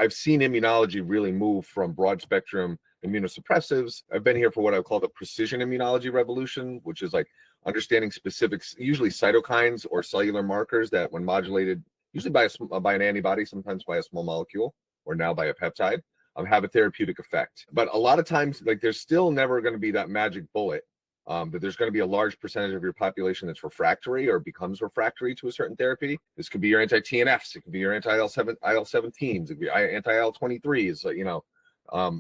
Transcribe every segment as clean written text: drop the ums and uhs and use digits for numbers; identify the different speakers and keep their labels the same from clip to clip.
Speaker 1: I've seen immunology really move from broad spectrum immunosuppressives. I've been here for what I call the precision immunology revolution, which is like understanding specifics, usually cytokines or cellular markers that when modulated, usually by an antibody, sometimes by a small molecule, or now by a peptide, have a therapeutic effect. But a lot of times, like there's still never going to be that magic bullet. But there's going to be a large percentage of your population that's refractory or becomes refractory to a certain therapy. This could be your anti-TNFs, it could be your IL-17s, it could be anti-IL-23s, you know.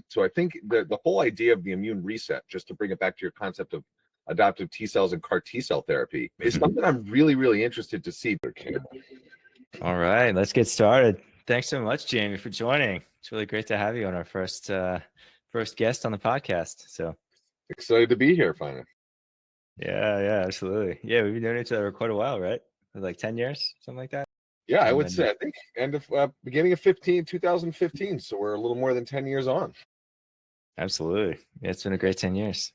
Speaker 1: So I think the whole idea of the immune reset, just to bring it back to your concept of adaptive T cells and CAR T cell therapy, is something I'm really, really interested to see.
Speaker 2: All right, let's get started. Thanks so much, Jamie, for joining. It's really great to have you on our first guest on the podcast. So
Speaker 1: excited to be here, finally.
Speaker 2: Yeah, absolutely. Yeah, we've been knowing each other for quite a while, right? Like 10 years, something like that.
Speaker 1: Yeah, I would say, I think beginning of 2015. So we're a little more than 10 years on.
Speaker 2: Absolutely. Yeah, it's been a great 10 years.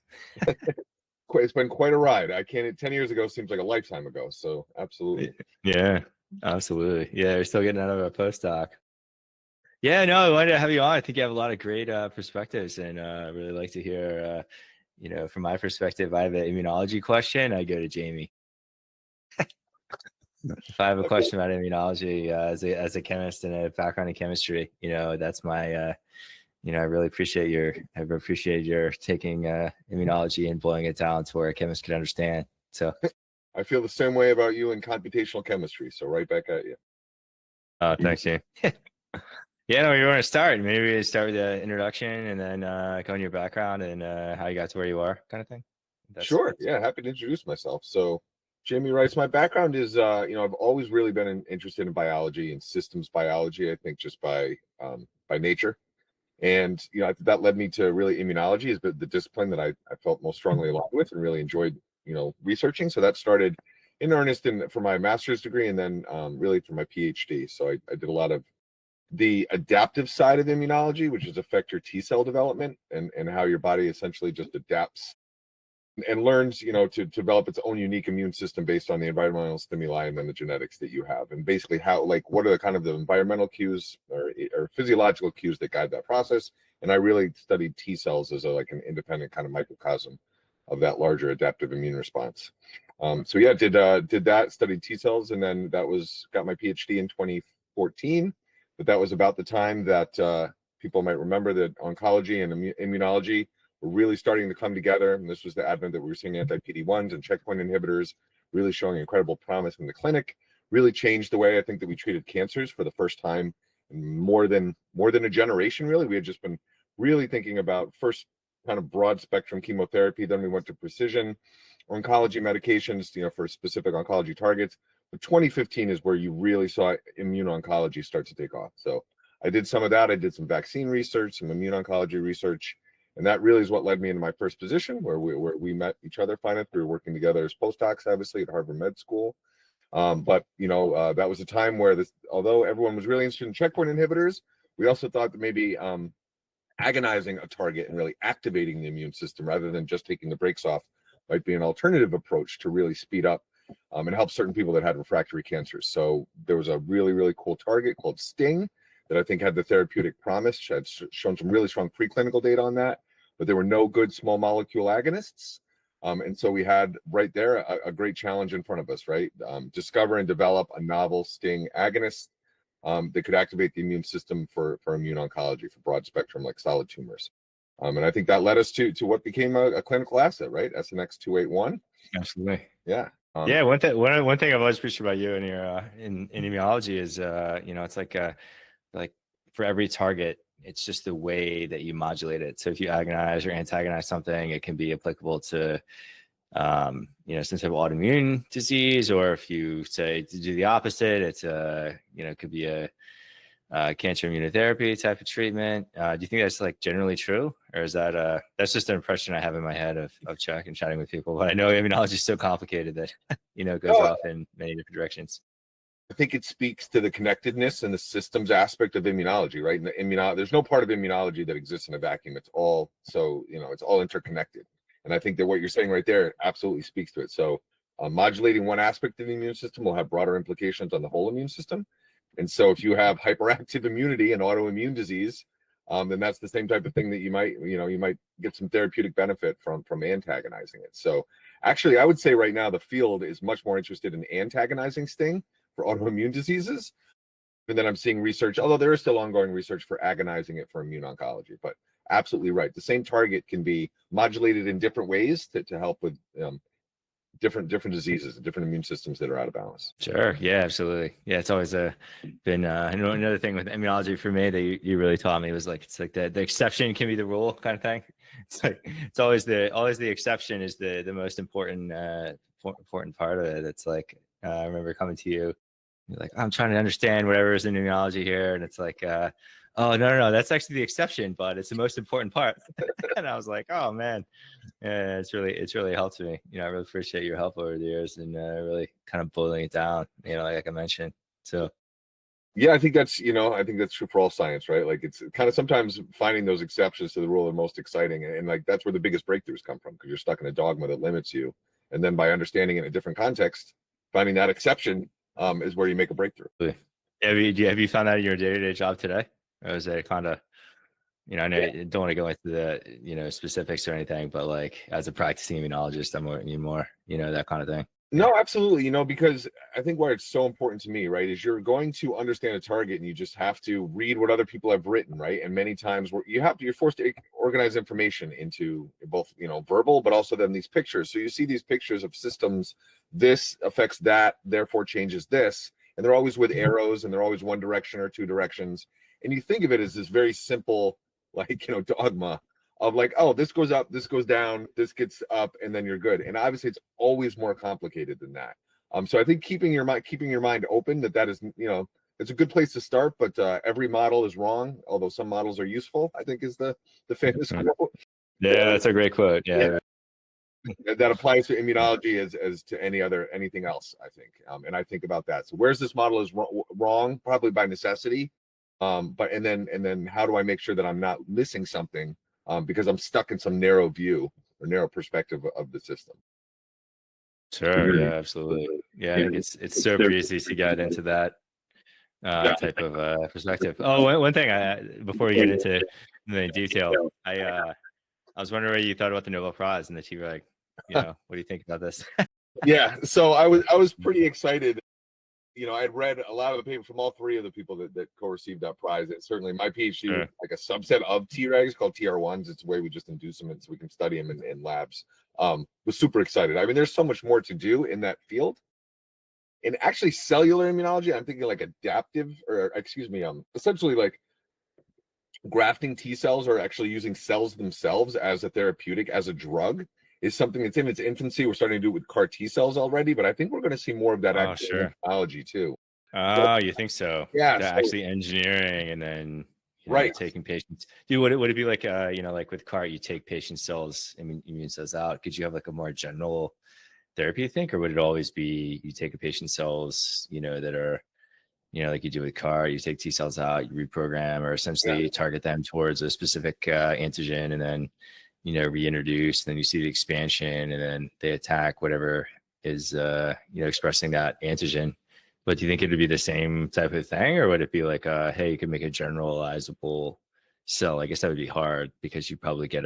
Speaker 1: It's been quite a ride. 10 years ago seems like a lifetime ago. So absolutely.
Speaker 2: Yeah, absolutely. Yeah, we're still getting out of our postdoc. Yeah, no, I wanted to have you on. I think you have a lot of great perspectives, and I really like to hear, you know, from my perspective, I have an immunology question, I go to Jamie. If I have a question about immunology as a chemist and a background in chemistry, you know, that's my, you know, I really appreciate your taking immunology and boiling it down to where a chemist can understand. So
Speaker 1: I feel the same way about you in computational chemistry. So right back at you.
Speaker 2: Oh, thanks, Jamie. Yeah, no, you want to start? Maybe we start with the introduction and then go on your background and how you got to where you are, kind of thing.
Speaker 1: Sure. Yeah, happy to introduce myself. So, Jamie writes, my background is, you know, I've always really been interested in biology and systems biology. I think just by nature, and you know that led me to really immunology is the discipline that I felt most strongly aligned with and really enjoyed, you know, researching. So that started in earnest for my master's degree and then really for my PhD. So I did a lot of the adaptive side of immunology, which is effector T cell development and how your body essentially just adapts and learns, you know, to develop its own unique immune system based on the environmental stimuli and then the genetics that you have. And basically how, like, what are the kind of the environmental cues or physiological cues that guide that process. And I really studied T cells as like an independent kind of microcosm of that larger adaptive immune response. So yeah, did that, studied T cells, and then got my PhD in 2014. But that was about the time that people might remember that oncology and immunology were really starting to come together. And this was the advent that we were seeing anti-PD-1s and checkpoint inhibitors really showing incredible promise in the clinic, really changed the way I think that we treated cancers for the first time in more than a generation, really. We had just been really thinking about first kind of broad spectrum chemotherapy. Then we went to precision oncology medications, you know, for specific oncology targets. But 2015 is where you really saw immuno-oncology start to take off. So I did some of that. I did some vaccine research, some immuno-oncology research, and that really is what led me into my first position, where we met each other. Finith, we were working together as postdocs, obviously, at Harvard Med School. But you know, that was a time where although everyone was really interested in checkpoint inhibitors, we also thought that maybe agonizing a target and really activating the immune system rather than just taking the brakes off might be an alternative approach to really speed up and help certain people that had refractory cancers. So there was a really, really cool target called STING that I think had the therapeutic promise, had shown some really strong preclinical data on that, but there were no good small molecule agonists. And so we had right there a great challenge in front of us, right? Discover and develop a novel STING agonist that could activate the immune system for immuno-oncology, for broad spectrum like solid tumors. And I think that led us to what became a clinical asset, right? SNX-281.
Speaker 2: Absolutely.
Speaker 1: Yeah.
Speaker 2: Yeah. One thing I've always appreciated about you and your in immunology is you know, it's like for every target, it's just the way that you modulate it. So if you agonize or antagonize something, it can be applicable to you know, some type of autoimmune disease, or if you say to do the opposite, it's you know, it could be a cancer immunotherapy type of treatment. Do you think that's like generally true, or is that that's just an impression I have in my head of Chuck and chatting with people? But I know immunology is so complicated that you know, it goes off in many different directions.
Speaker 1: I think it speaks to the connectedness and the systems aspect of immunology, right? And there's no part of immunology that exists in a vacuum. It's all, so you know, it's all interconnected. And I think that what you're saying right there absolutely speaks to it. So modulating one aspect of the immune system will have broader implications on the whole immune system. And so if you have hyperactive immunity and autoimmune disease, then that's the same type of thing that you might get some therapeutic benefit from antagonizing it. So actually, I would say right now the field is much more interested in antagonizing STING for autoimmune diseases. And then I'm seeing research, although there is still ongoing research for agonizing it for immuno-oncology. But absolutely right. The same target can be modulated in different ways to help with different diseases and different immune systems that are out of balance.
Speaker 2: Sure. Yeah, absolutely. Yeah, it's always been another thing with immunology for me that you really taught me was like, it's like the exception can be the rule kind of thing. It's like it's always the exception is the most important part of it. It's like I remember coming to you, you're like, I'm trying to understand whatever is in immunology here, and it's like oh no, that's actually the exception, but it's the most important part. And I was like, oh man, yeah, it's really helped me. I really appreciate your help over the years and really kind of boiling it down. Like I mentioned. So
Speaker 1: yeah, I think that's true for all science, right? Like it's kind of sometimes finding those exceptions to the rule are most exciting, and like that's where the biggest breakthroughs come from, because you're stuck in a dogma that limits you, and then by understanding it in a different context, finding that exception is where you make a breakthrough.
Speaker 2: Have you found that in your day-to-day job today? Or is it kind of, I know you don't want to go into the, specifics or anything, but like as a practicing immunologist, I'm more, that kind of thing.
Speaker 1: No, absolutely. Because I think why it's so important to me, right, is you're going to understand a target and you just have to read what other people have written, right? And many times you're forced to organize information into both, verbal, but also then these pictures. So you see these pictures of systems, this affects that, therefore changes this. And they're always with arrows and they're always one direction or two directions. And you think of it as this very simple, like, dogma of like, oh, this goes up, this goes down, this gets up, and then you're good. And obviously it's always more complicated than that. So I think keeping your mind open, that is, it's a good place to start, but every model is wrong, although some models are useful, I think is the famous quote.
Speaker 2: Yeah, that's a great quote. Yeah.
Speaker 1: That applies to immunology as to anything else, I think. And I think about that. So where's this model is wrong? Probably by necessity. But and then how do I make sure that I'm not missing something because I'm stuck in some narrow view or narrow perspective of the system?
Speaker 2: Sure. Yeah, absolutely. Yeah, I think it's super easy to get into that type of perspective. Oh, one thing before we get into the detail, I was wondering what you thought about the Nobel Prize, and that you were like, what do you think about this?
Speaker 1: Yeah, so I was pretty excited. I'd read a lot of the papers from all three of the people that co-received that prize. And certainly my PhD was like a subset of Tregs called TR1s. It's a way we just induce them so we can study them in labs. Was super excited. I mean, there's so much more to do in that field. And actually cellular immunology, I'm thinking like essentially like grafting T cells or actually using cells themselves as a therapeutic, as a drug, is something that's in its infancy. We're starting to do it with CAR T cells already, but I think we're going to see more of that in immunology too.
Speaker 2: Oh, you think so?
Speaker 1: Yeah.
Speaker 2: Actually engineering and then taking patients. Dude, would it be like like with CAR, you take patient cells, immune cells out? Could you have like a more general therapy, you think, or would it always be you take a patient cells, that are like you do with CAR, you take T cells out, you reprogram or essentially target them towards a specific antigen, and then reintroduce, and then you see the expansion, and then they attack whatever is expressing that antigen. But do you think it would be the same type of thing, or would it be like hey, you could make a generalizable cell? I guess that would be hard because you probably get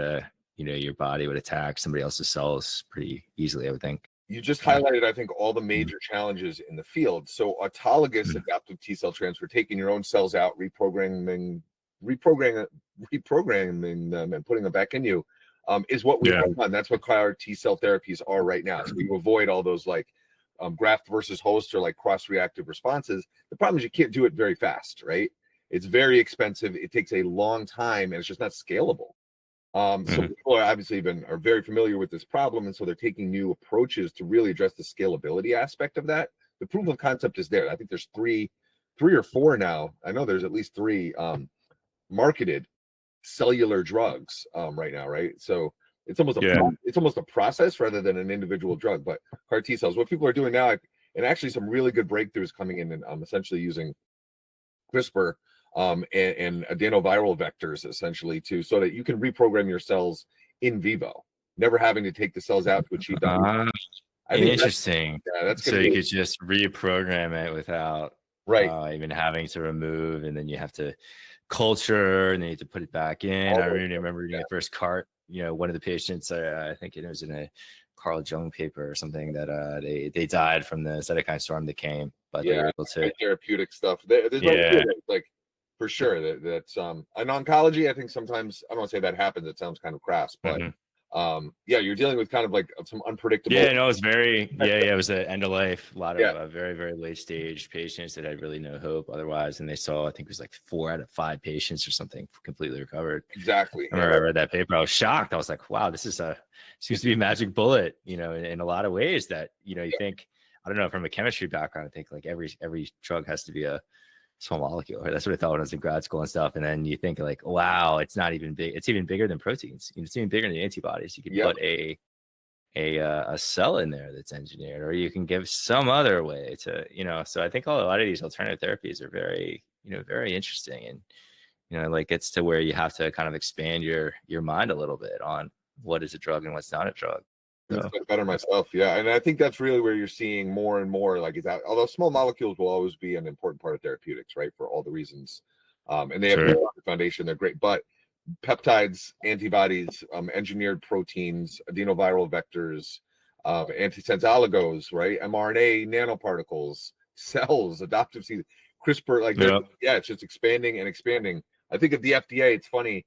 Speaker 2: your body would attack somebody else's cells pretty easily, I would think.
Speaker 1: You just highlighted, I think, all the major challenges in the field. So autologous adaptive T cell transfer, taking your own cells out, reprogramming them and putting them back in you, is what we've done. That's what CAR T cell therapies are right now. So you avoid all those like graft versus host or like cross-reactive responses. The problem is you can't do it very fast, right? It's very expensive. It takes a long time, and it's just not scalable. So people are very familiar with this problem, and so they're taking new approaches to really address the scalability aspect of that. The proof of concept is there. I think there's three or four now. I know there's at least three marketed cellular drugs right now, right? So it's almost a process rather than an individual drug. But CAR T cells, what people are doing now, and actually some really good breakthroughs coming in, and essentially using CRISPR and adenoviral vectors essentially too, so that you can reprogram your cells in vivo, never having to take the cells out to achieve that.
Speaker 2: Interesting.
Speaker 1: That's
Speaker 2: so you could just reprogram it without
Speaker 1: Right.
Speaker 2: even having to remove, and then you have to culture, and then you have to put it back in. I really remember reading the first cart, one of the patients, I think it was in a Carl Jung paper or something, that they died from the cytokine storm that came, but they were able to
Speaker 1: therapeutic stuff. There's like for sure that's in oncology. I think sometimes, I don't want to say that happens, it sounds kind of crass, but you're dealing with kind of like some unpredictable.
Speaker 2: It was very it was the end of life. A lot of very, very late stage patients that had really no hope otherwise, and they saw, I think it was like 4 out of 5 patients or something completely recovered.
Speaker 1: Exactly.
Speaker 2: I remember I read that paper, I was shocked. I was like, wow, this is seems to be a magic bullet, in a lot of ways that you think, I don't know, from a chemistry background, I think like every drug has to be a small molecule, right? That's what I thought when I was in grad school and stuff. And then you think like, wow, it's not even big. It's even bigger than proteins. It's even bigger than antibodies. You could put a cell in there that's engineered, or you can give some other way to, so I think a lot of these alternative therapies are very, very interesting. And, like gets to where you have to kind of expand your mind a little bit on what is a drug and what's not a drug.
Speaker 1: So. Better myself. Yeah. And I think that's really where you're seeing more and more, like, is that, although small molecules will always be an important part of therapeutics, right? For all the reasons. And they have a foundation, they're great, but peptides, antibodies, engineered proteins, adenoviral vectors, antisense oligos, right? mRNA, nanoparticles, cells, adoptive seed, CRISPR, like, it's just expanding and expanding. I think at the FDA, it's funny.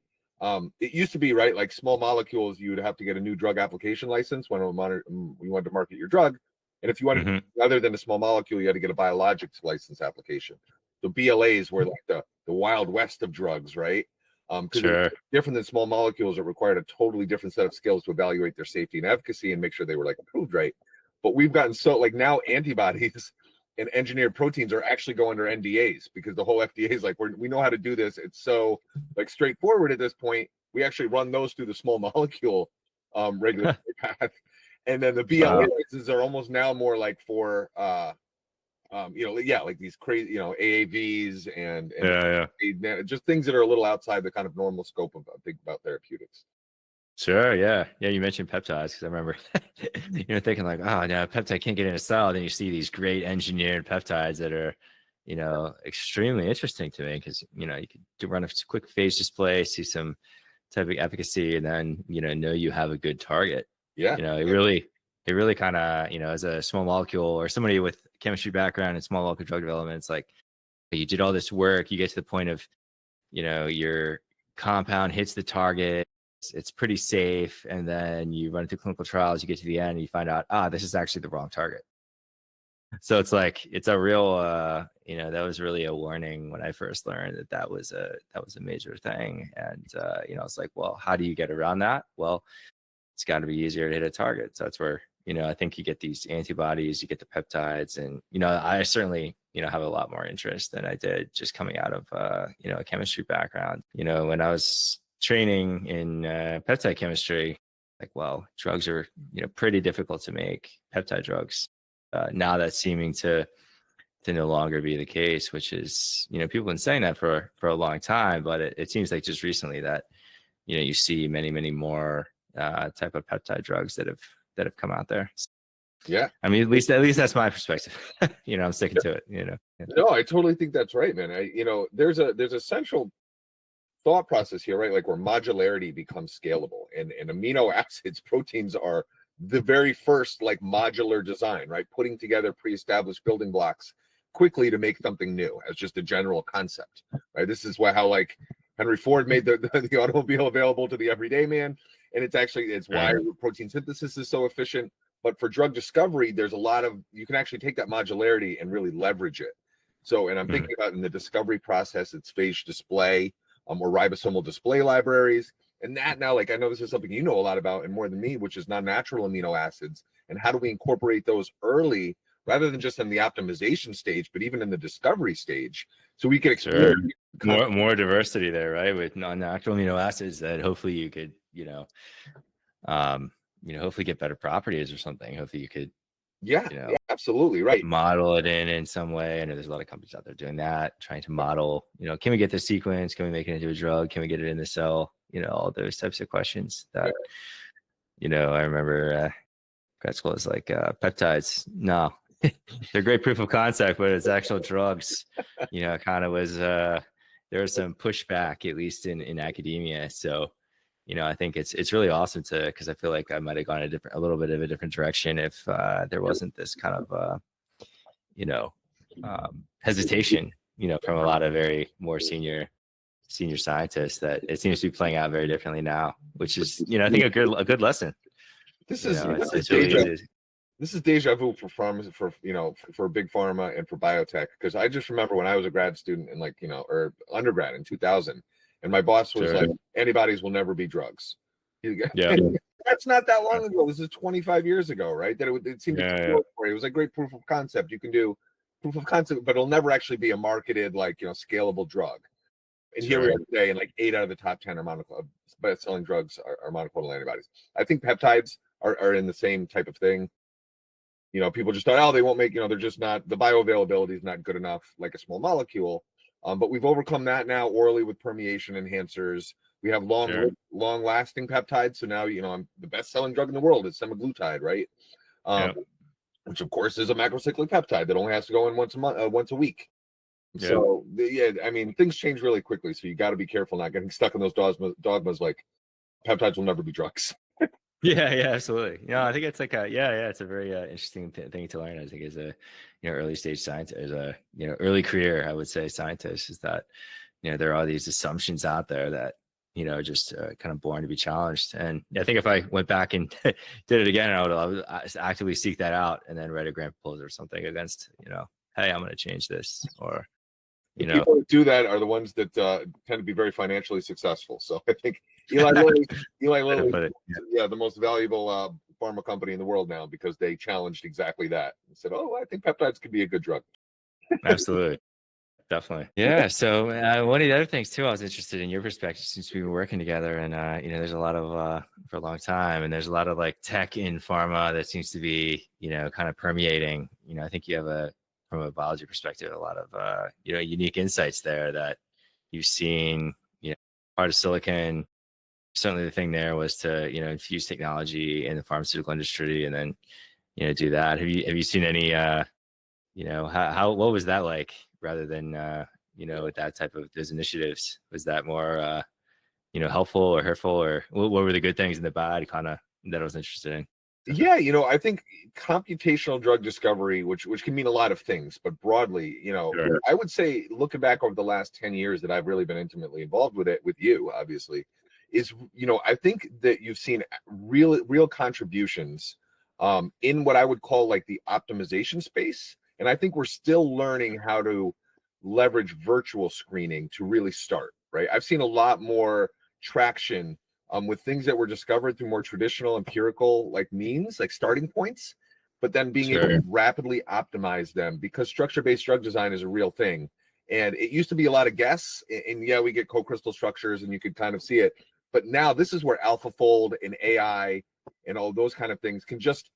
Speaker 1: It used to be, right, like small molecules, you would have to get a new drug application license when you wanted to market your drug. And if you wanted, rather than a small molecule, you had to get a biologics license application. So BLAs were like the wild west of drugs, right? Because different than small molecules, it required a totally different set of skills to evaluate their safety and efficacy and make sure they were like approved, right? But we've gotten so, like, now antibodies and engineered proteins are actually go under NDAs because the whole FDA is like, we know how to do this. It's so like straightforward at this point. We actually run those through the small molecule regulatory path. And then the BLA licenses are almost now more like for, like these crazy, AAVs and just things that are a little outside the kind of normal scope of think about therapeutics.
Speaker 2: Sure. Yeah. You mentioned peptides because I remember, thinking like, oh, no, peptide can't get in a cell. Then you see these great engineered peptides that are, extremely interesting to me because, you could run a quick phase display, see some type of efficacy, and then, know you have a good target.
Speaker 1: Yeah.
Speaker 2: It really kind of, as a small molecule or somebody with chemistry background and small molecule drug development, it's like you did all this work, you get to the point of, your compound hits the target. It's pretty safe, and then you run through clinical trials, you get to the end and you find out, this is actually the wrong target. So it's like, it's a real that was really a warning when I first learned that was a major thing. And it's like, well, how do you get around that? Well, it's got to be easier to hit a target. So that's where I think you get these antibodies, you get the peptides, and I certainly have a lot more interest than I did just coming out of a chemistry background. When I was training in peptide chemistry, like, well, drugs are pretty difficult to make, peptide drugs. Now that's seeming to no longer be the case, which is people have been saying that for a long time, but it seems like just recently that you see many more type of peptide drugs that have come out there.
Speaker 1: Yeah,
Speaker 2: I mean, at least that's my perspective. I'm sticking to it.
Speaker 1: No, I totally think that's right, man. There's a central thought process here, right? Like where modularity becomes scalable, and amino acids, proteins are the very first like modular design, right? Putting together pre-established building blocks quickly to make something new as just a general concept, right? This is how like Henry Ford made the automobile available to the everyday man, and it's why protein synthesis is so efficient. But for drug discovery, there's a lot of, you can actually take that modularity and really leverage it. So, and I'm thinking about in the discovery process, it's phage display, or ribosomal display libraries. And that now, like, I know this is something you know a lot about and more than me, which is non-natural amino acids. And how do we incorporate those early rather than just in the optimization stage, but even in the discovery stage? So we can explore
Speaker 2: more diversity there, right? With non-natural amino acids that hopefully you could, hopefully get better properties or something. Hopefully you could,
Speaker 1: absolutely right.
Speaker 2: Model it in some way. I know there's a lot of companies out there doing that, trying to model, can we get the sequence? Can we make it into a drug? Can we get it in the cell? All those types of questions that, I remember grad school is like peptides. No, they're great proof of concept, but it's actual drugs, kind of was, there was some pushback, at least in academia. So, I think it's really awesome because I feel like I might have gone a little bit of a different direction if there wasn't this kind of, hesitation, from a lot of very more senior scientists, that it seems to be playing out very differently now, which is, I think a good lesson.
Speaker 1: This is
Speaker 2: It's really easy.
Speaker 1: This is deja vu for pharma, for big pharma and for biotech, because I just remember when I was a grad student in or undergrad in 2000, and my boss was like, antibodies will never be drugs.
Speaker 2: Yeah.
Speaker 1: That's not that long ago. This is 25 years ago, right? That it seemed it was like great proof of concept. You can do proof of concept, but it'll never actually be a marketed, scalable drug. And here we are today, and 8 out of the top 10 best-selling drugs are monoclonal antibodies. I think peptides are in the same type of thing. People just thought, they won't make, they're just not, the bioavailability is not good enough like a small molecule. But we've overcome that now orally with permeation enhancers. We have long-lasting peptides. So now, the best-selling drug in the world is semaglutide, right? Which of course is a macrocyclic peptide that only has to go in once a week. Yeah. So things change really quickly. So you got to be careful not getting stuck in those dogmas like peptides will never be drugs.
Speaker 2: Yeah, absolutely. I think it's it's a very interesting thing to learn. I think as a early stage scientist, as a early career, I would say scientist, is that there are these assumptions out there that just kind of born to be challenged. And I think if I went back and did it again, I would actively seek that out and then write a grant proposal or something against hey, I'm going to change this, or
Speaker 1: the people that do that are the ones that tend to be very financially successful. So I think Eli Lilly, the most valuable pharma company in the world now, because they challenged exactly that and said, I think peptides could be a good drug.
Speaker 2: Absolutely. Definitely. Yeah. So one of the other things too, I was interested in your perspective, since we've been working together, and there's a lot of for a long time, and there's a lot of tech in pharma that seems to be kind of permeating. I think you have from a biology perspective, a lot of unique insights there that you've seen. Part of silicon, certainly the thing there was to infuse technology in the pharmaceutical industry, and then do that. Have you seen any what was that like, rather than with that type of those initiatives? Was that more helpful or hurtful, or what were the good things and the bad kind of that I was interested in?
Speaker 1: Yeah, I think computational drug discovery, which can mean a lot of things, but broadly, sure. I would say, looking back over the last 10 years that I've really been intimately involved with it, with you, obviously, is, I think that you've seen real contributions in what I would call the optimization space. And I think we're still learning how to leverage virtual screening to really start, right? I've seen a lot more traction with things that were discovered through more traditional empirical means, starting points, but then being able to rapidly optimize them, because structure-based drug design is a real thing. And it used to be a lot of guess, and we get co-crystal structures and you could kind of see it. But now this is where AlphaFold and AI and all those kind of things can just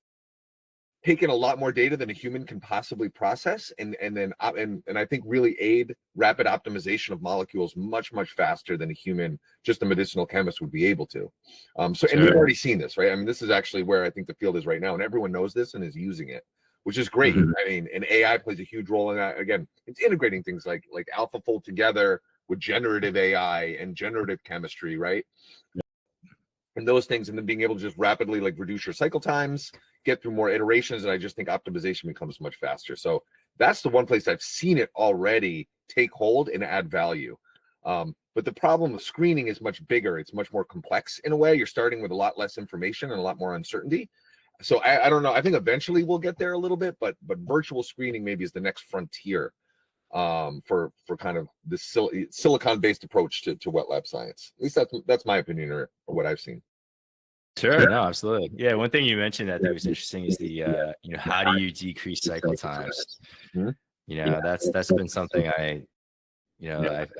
Speaker 1: take in a lot more data than a human can possibly process, and I think really aid rapid optimization of molecules much faster than a human, just a medicinal chemist, would be able to. And we've already seen this, right? This is actually where I think the field is right now, and everyone knows this and is using it, which is great. And AI plays a huge role in that. Again, it's integrating things like AlphaFold together with generative AI and generative chemistry, right? And those things, and then being able to just rapidly reduce your cycle times, get through more iterations, and I just think optimization becomes much faster. So that's the one place I've seen it already take hold and add value. But the problem of screening is much bigger. It's much more complex in a way. You're starting with a lot less information and a lot more uncertainty. So I don't know. I think eventually we'll get there a little bit, but virtual screening maybe is the next frontier for kind of the silicon-based approach to wet lab science. At least that's my opinion, or what I've seen.
Speaker 2: Sure. No, absolutely. Yeah. One thing you mentioned that I think was interesting is the, how do you decrease cycle times? That's been something I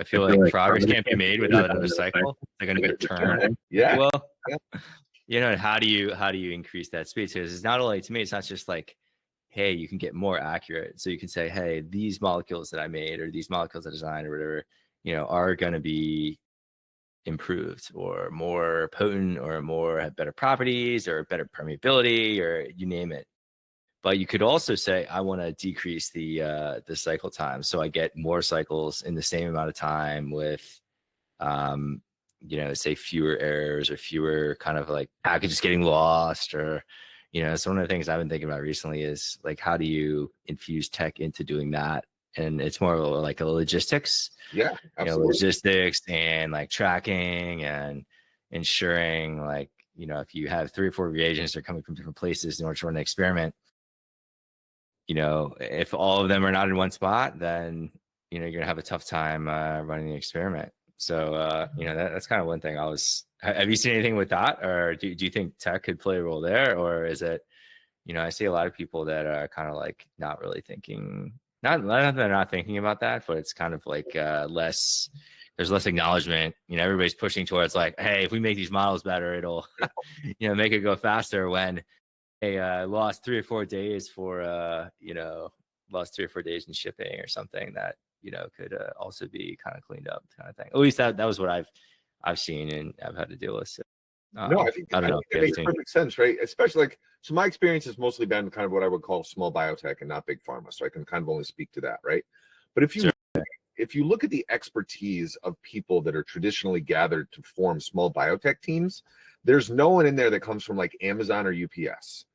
Speaker 2: feel like progress can't be made without another cycle. Like another turn.
Speaker 1: Yeah.
Speaker 2: Well, how do you increase that speed? Because it's not only, to me, it's not just hey, you can get more accurate. So you can say, hey, these molecules that I made, or these molecules I designed, or whatever, are going to be improved or more potent or more have better properties or better permeability, or you name it. But you could also say, I want to decrease the cycle time, so I get more cycles in the same amount of time with, say fewer errors or fewer kind of like packages getting lost, or, so one of the things I've been thinking about recently is like, how do you infuse tech into doing that? And it's more like a logistics,
Speaker 1: Yeah, absolutely.
Speaker 2: Logistics and like tracking and ensuring, like, if you have 3 or 4 reagents that are coming from different places in order to run an experiment, if all of them are not in one spot, then, you're going to have a tough time running the experiment. So, that's kind of one thing have you seen anything with that? Or do you think tech could play a role there? Or is it, I see a lot of people that are kind of like not really thinking, not that they're not thinking about that, but it's kind of like there's less acknowledgement. Everybody's pushing towards like, hey, if we make these models better, it'll, make it go faster, when lost 3 or 4 days for lost 3 or 4 days in shipping or something that could also be kind of cleaned up, kind of thing. At least that was what I've seen and I've had to deal with. So,
Speaker 1: no, I think it makes perfect sense, right? Especially like, so my experience has mostly been kind of what I would call small biotech and not big pharma, so I can kind of only speak to that, right? But if you look at the expertise of people that are traditionally gathered to form small biotech teams, there's no one in there that comes from like Amazon or UPS.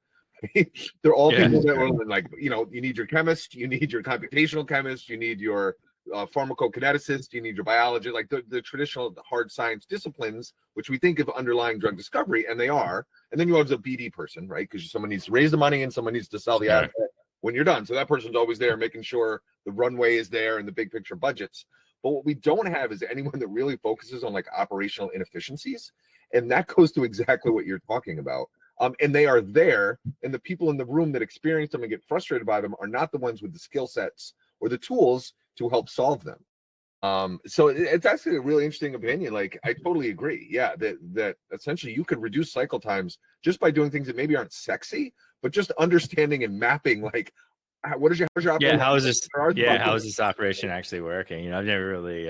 Speaker 1: They're all people that were like, you need your chemist, you need your computational chemist, you need your pharmacokineticist, you need your biology, like the traditional hard science disciplines, which we think of underlying drug discovery, and they are. And then you have a BD person, right? Because someone needs to raise the money and someone needs to sell the asset when you're done. So that person's always there making sure the runway is there and the big picture budgets. But what we don't have is anyone that really focuses on like operational inefficiencies. And that goes to exactly what you're talking about. And they are there, and the people in the room that experience them and get frustrated by them are not the ones with the skill sets or the tools to help solve them. So it's actually a really interesting opinion. Like, I totally agree. Yeah, that essentially you could reduce cycle times just by doing things that maybe aren't sexy, but just understanding and mapping, like, how's your operation?
Speaker 2: How is this operation actually working? I've never really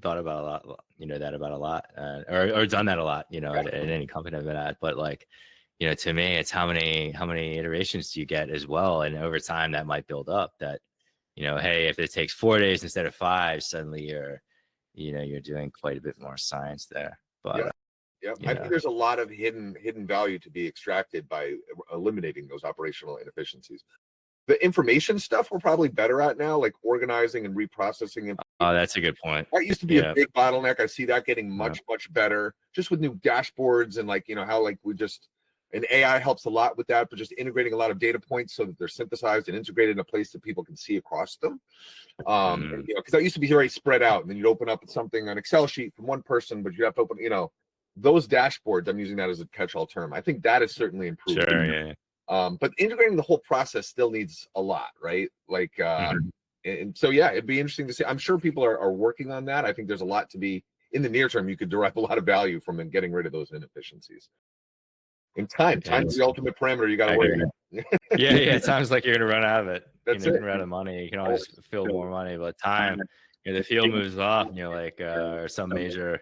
Speaker 2: thought about a lot, that about a lot, or done that a lot, at any company I've been at. But like, to me, it's how many iterations do you get as well, and over time that might build up. That, hey, if it takes 4 days instead of 5, suddenly you're doing quite a bit more science there. But
Speaker 1: I think there's a lot of hidden value to be extracted by eliminating those operational inefficiencies. The information stuff we're probably better at now, like organizing and reprocessing.
Speaker 2: Oh, that's a good point.
Speaker 1: That used to be a big bottleneck. I see that getting much better, just with new dashboards and like, how like and AI helps a lot with that, but just integrating a lot of data points so that they're synthesized and integrated in a place that people can see across them. Because that used to be very spread out, and then you'd open up something, an Excel sheet from one person, but you have to open, those dashboards. I'm using that as a catch-all term. I think that is certainly improved.
Speaker 2: Sure, yeah.
Speaker 1: But integrating the whole process still needs a lot, right? Like, and so it'd be interesting to see. I'm sure people are working on that. I think there's a lot to be in the near term. You could derive a lot of value from getting rid of those inefficiencies. And time's the ultimate parameter you got to worry about.
Speaker 2: It sounds like you're gonna run out of it. You can run out of money. You can always fill more money, but time, the field moves off, and you're like, or some major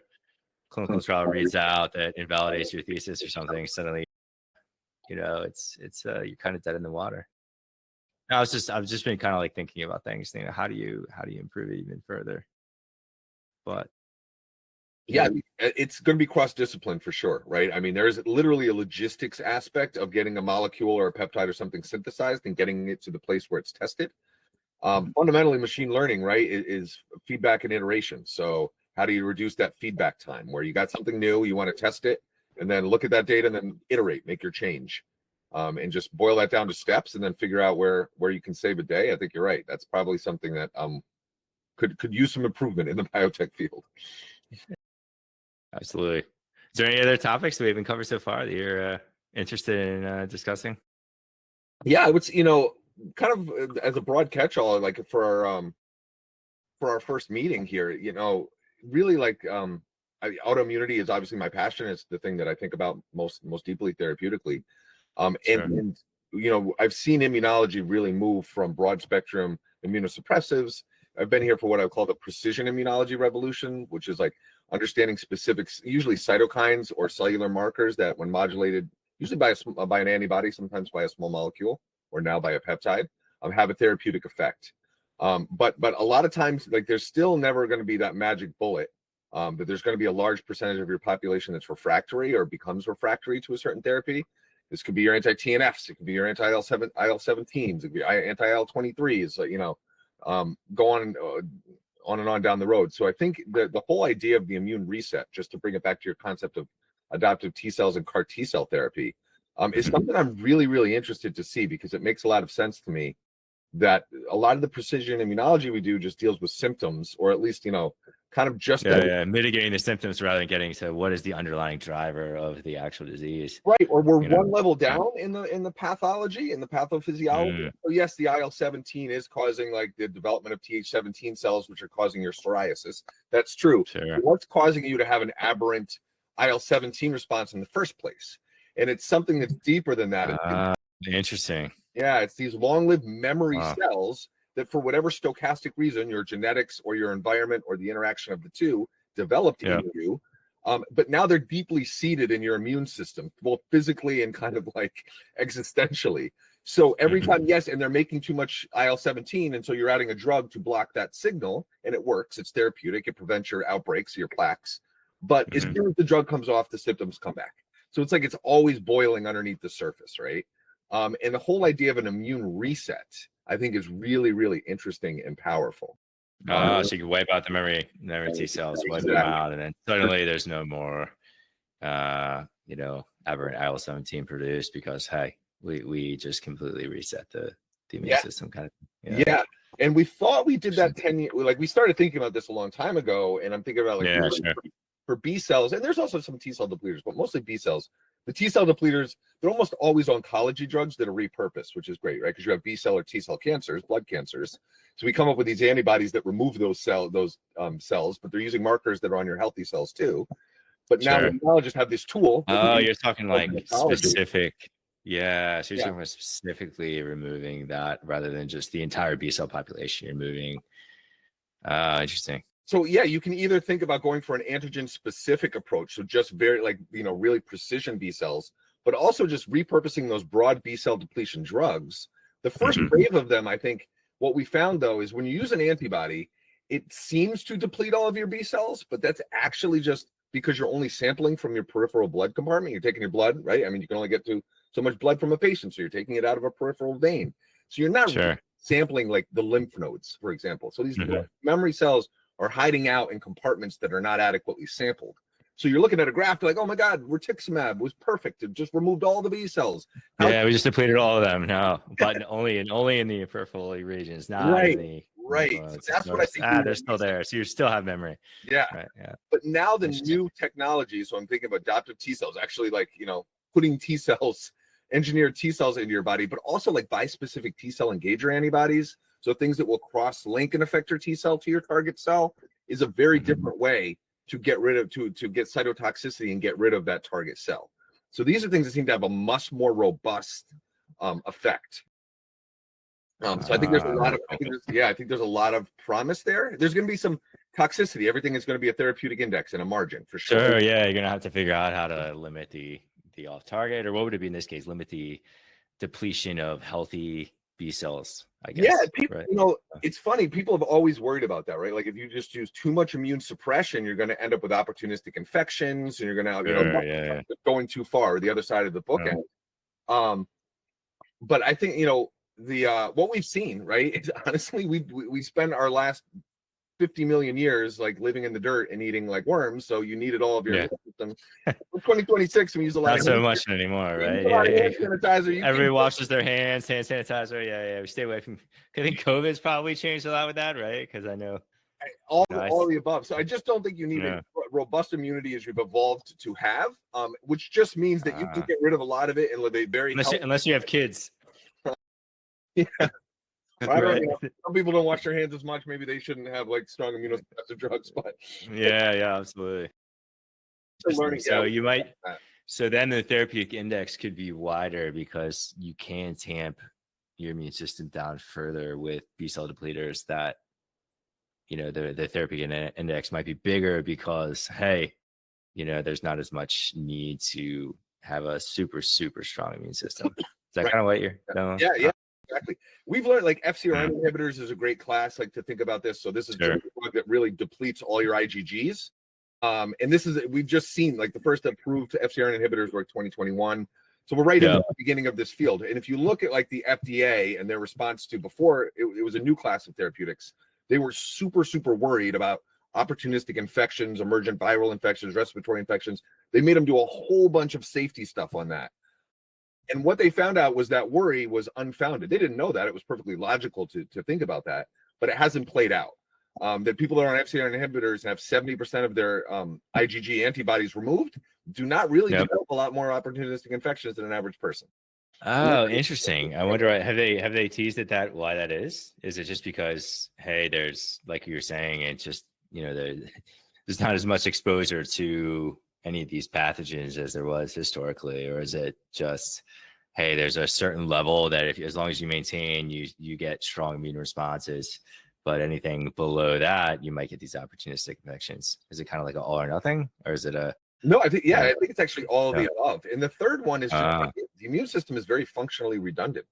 Speaker 2: clinical trial reads out that invalidates your thesis or something. Suddenly, it's you're kind of dead in the water. I've just been kind of like thinking about things, thinking, how do you improve it even further? But
Speaker 1: it's going to be cross-discipline for sure, right? I mean, there is literally a logistics aspect of getting a molecule or a peptide or something synthesized and getting it to the place where it's tested. Fundamentally, machine learning, right, is feedback and iteration. So how do you reduce that feedback time where you got something new, you want to test it, and then look at that data and then iterate, make your change, and just boil that down to steps and then figure out where you can save a day. I think you're right. That's probably something that could use some improvement in the biotech field.
Speaker 2: Absolutely. Is there any other topics that we haven't covered so far that you're interested in discussing?
Speaker 1: Yeah, it's kind of as a broad catch-all, like for our first meeting here, really like autoimmunity is obviously my passion. It's the thing that I think about most deeply therapeutically. And I've seen immunology really move from broad spectrum immunosuppressives. I've been here for what I call the precision immunology revolution, which is like understanding specifics, usually cytokines or cellular markers that when modulated, usually by an antibody, sometimes by a small molecule, or now by a peptide, have a therapeutic effect. But a lot of times, like, there's still never going to be that magic bullet. That there's going to be a large percentage of your population that's refractory or becomes refractory to a certain therapy. This could be your anti-TNFs, it could be your anti-IL-17s, it could be anti-IL-23s, go on and on down the road. So I think the whole idea of the immune reset, just to bring it back to your concept of adaptive T cells and CAR T cell therapy, is something I'm really, really interested to see, because it makes a lot of sense to me that a lot of the precision immunology we do just deals with symptoms, or at least, kind of just
Speaker 2: mitigating the symptoms rather than getting to what is the underlying driver of the actual disease.
Speaker 1: Right, or we're one level down in the pathology, in the pathophysiology. So yes, the IL-17 is causing like the development of Th17 cells, which are causing your psoriasis. That's true.
Speaker 2: Sure.
Speaker 1: But what's causing you to have an aberrant IL-17 response in the first place? And it's something that's deeper than that.
Speaker 2: Interesting.
Speaker 1: Yeah, it's these long-lived memory cells that, for whatever stochastic reason, your genetics or your environment or the interaction of the two developed in you, but now they're deeply seated in your immune system, both physically and kind of like existentially. So every time, yes, and they're making too much IL-17, and so you're adding a drug to block that signal, and it works. It's therapeutic. It prevents your outbreaks, your plaques. But as soon as the drug comes off, the symptoms come back. So it's like it's always boiling underneath the surface, right? And the whole idea of an immune reset, I think, is really, really interesting and powerful.
Speaker 2: So you can wipe out the memory T cells, wipe them out, and then suddenly there's no more, aberrant IL-17 produced, because hey, we just completely reset the immune system, kind of.
Speaker 1: Yeah. And we thought we did that 10 years, like we started thinking about this a long time ago, and I'm thinking about for B cells, and there's also some T cell depleters, but mostly B cells. The T cell depleters, they're almost always oncology drugs that are repurposed, which is great, right? Because you have B cell or T cell cancers, blood cancers. So we come up with these antibodies that remove those cells, but they're using markers that are on your healthy cells too. But now immunologists have this tool.
Speaker 2: Oh, you're talking like specific. Yeah. So you're talking about specifically removing that rather than just the entire B cell population. You're moving. Interesting.
Speaker 1: So yeah, you can either think about going for an antigen specific approach, so just very really precision B cells, but also just repurposing those broad B cell depletion drugs. The first wave of them, I think, what we found though is when you use an antibody, it seems to deplete all of your B cells, but that's actually just because you're only sampling from your peripheral blood compartment. You're taking your blood, right? I mean, you can only get to so much blood from a patient, so you're taking it out of a peripheral vein. So you're not sampling like the lymph nodes, for example. So these memory cells are hiding out in compartments that are not adequately sampled. So you're looking at a graph, like, oh my God, rituximab was perfect. It just removed all the B cells.
Speaker 2: We just depleted all of them. No, but only in the peripheral regions, not in the
Speaker 1: So that's what I think.
Speaker 2: They're still there. So you still have memory.
Speaker 1: Yeah.
Speaker 2: Right, yeah.
Speaker 1: But now the new technology, so I'm thinking of adaptive T cells, actually putting T cells, engineered T cells into your body, but also like bispecific T cell engager antibodies. So things that will cross-link and affect your T cell to your target cell is a very different way to get rid of, to get cytotoxicity and get rid of that target cell. So these are things that seem to have a much more robust effect. So I think there's a lot of, I think there's a lot of promise there. There's going to be some toxicity. Everything is going to be a therapeutic index and a margin for sure.
Speaker 2: Sure, yeah, you're going to have to figure out how to limit the off-target, or what would it be in this case? Limit the depletion of healthy B cells, I guess.
Speaker 1: Yeah, people, it's funny. People have always worried about that, right? Like if you just use too much immune suppression, you're going to end up with opportunistic infections, and you're going to, going too far, or the other side of the bookend. But I think what we've seen, right, is honestly we spend our last 50 million years like living in the dirt and eating like worms, so you needed all of your system. 2026, we use a lot.
Speaker 2: Not so much anymore, right?
Speaker 1: Hand sanitizer.
Speaker 2: Everybody washes their hands, hand sanitizer. Yeah. We stay away from. I think COVID's probably changed a lot with that, right? Because I know
Speaker 1: all the above. So I just don't think you need a robust immunity as you've evolved to have, which just means that you can get rid of a lot of it and live a very
Speaker 2: unless you have kids.
Speaker 1: Some people don't wash their hands as much. Maybe they shouldn't have like strong immunosuppressive drugs, but
Speaker 2: absolutely. So you might. So then the therapeutic index could be wider because you can tamp your immune system down further with B cell depleters. That the therapeutic index might be bigger because there's not as much need to have a super strong immune system. Is that kind of what you're?
Speaker 1: Yeah. exactly. We've learned like FcRn inhibitors is a great class, like to think about this. So this is
Speaker 2: Sure.
Speaker 1: the drug that really depletes all your IgGs. And this is, we've just seen like the first approved FcRn inhibitors were 2021. So we're right in the beginning of this field. And if you look at like the FDA and their response to before, it was a new class of therapeutics. They were super, super worried about opportunistic infections, emergent viral infections, respiratory infections. They made them do a whole bunch of safety stuff on that. And what they found out was that worry was unfounded. They didn't know that. It was perfectly logical to think about that, but it hasn't played out. That people that are on FcRn inhibitors and have 70% of their IgG antibodies removed do not really develop a lot more opportunistic infections than an average person.
Speaker 2: Oh, interesting. I wonder, have they teased at that why that is? Is it just because, hey, there's, like you were saying, it's just, you know, there's not as much exposure to any of these pathogens as there was historically, or is it just, hey, there's a certain level that if, as long as you maintain, you get strong immune responses, but anything below that, you might get these opportunistic infections? Is it kind of like an all or nothing, or is it a?
Speaker 1: No, I think, I think it's actually all of the above. And the third one is just, the immune system is very functionally redundant.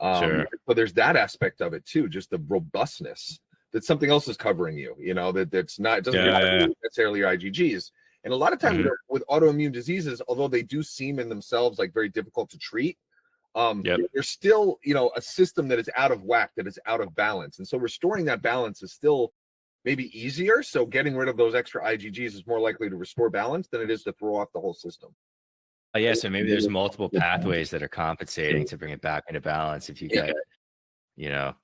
Speaker 2: Sure.
Speaker 1: So there's that aspect of it too, just the robustness that something else is covering you, you know, that's not, it doesn't necessarily your IgGs. And a lot of times with autoimmune diseases, although they do seem in themselves like very difficult to treat, there's still, you know, a system that is out of whack, that is out of balance. And so restoring that balance is still maybe easier. So getting rid of those extra IgGs is more likely to restore balance than it is to throw off the whole system.
Speaker 2: Yeah, so maybe there's multiple pathways that are compensating to bring it back into balance if you get, you know.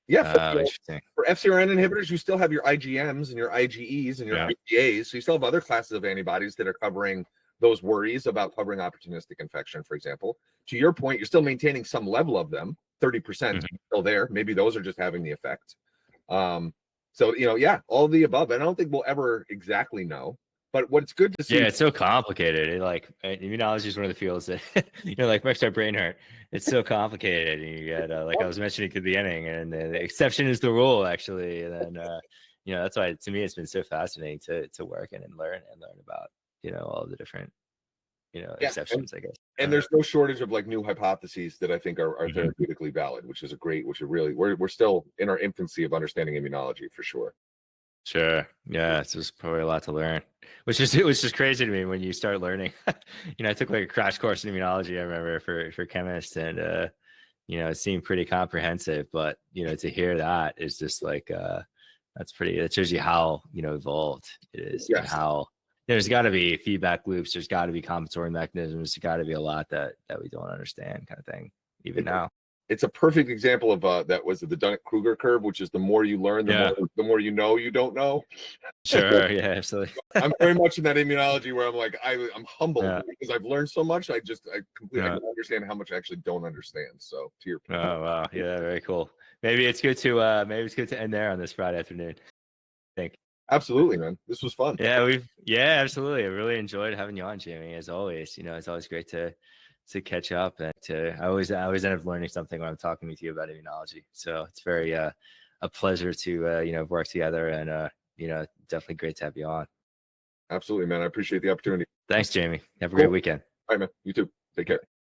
Speaker 1: Interesting. For FcRn inhibitors, you still have your IgMs and your IgEs and your IgAs. So you still have other classes of antibodies that are covering those worries about covering opportunistic infection, for example. To your point, you're still maintaining some level of them, 30% still there. Maybe those are just having the effect. So, you know, all of the above. And I don't think we'll ever exactly know. But what's good to see.
Speaker 2: Yeah, it's so complicated. Immunology is one of the fields that, you know, like makes our brain hurt. It's so complicated. And you get, like I was mentioning at the beginning, and the exception is the rule, actually. And then, you know, that's why to me it's been so fascinating to work in and learn about, you know, all the different, you know, exceptions, I guess.
Speaker 1: And there's no shortage of like new hypotheses that I think are therapeutically valid, which is really, we're still in our infancy of understanding immunology for sure.
Speaker 2: Sure. Yeah, it's just probably a lot to learn, which was just crazy to me when you start learning. You know, I took like a crash course in immunology, I remember, for chemists, and you know, it seemed pretty comprehensive, but you know, to hear that is just like that shows you how, you know, evolved it is, and how there's got to be feedback loops, there's got to be compensatory mechanisms, there's got to be a lot that we don't understand, kind of thing, even now.
Speaker 1: It's a perfect example of that was the Dunning-Kruger curve, which is the more you learn, the more you know you don't know.
Speaker 2: Sure, yeah, absolutely.
Speaker 1: I'm very much in that immunology where I'm like, I'm humbled because I've learned so much. I completely don't understand how much I actually don't understand. So to your point.
Speaker 2: Oh wow, yeah, very cool. Maybe it's good to end there on this Friday afternoon. I think.
Speaker 1: Absolutely, man. This was fun.
Speaker 2: Yeah, absolutely. I really enjoyed having you on, Jamie. As always, you know, it's always great to catch up, and I always end up learning something when I'm talking with you about immunology. So it's very a pleasure to you know, work together, and you know, definitely great to have you on.
Speaker 1: Absolutely, man. I appreciate the opportunity.
Speaker 2: Thanks, Jamie. Have a great weekend.
Speaker 1: All right, man. You too. Take care.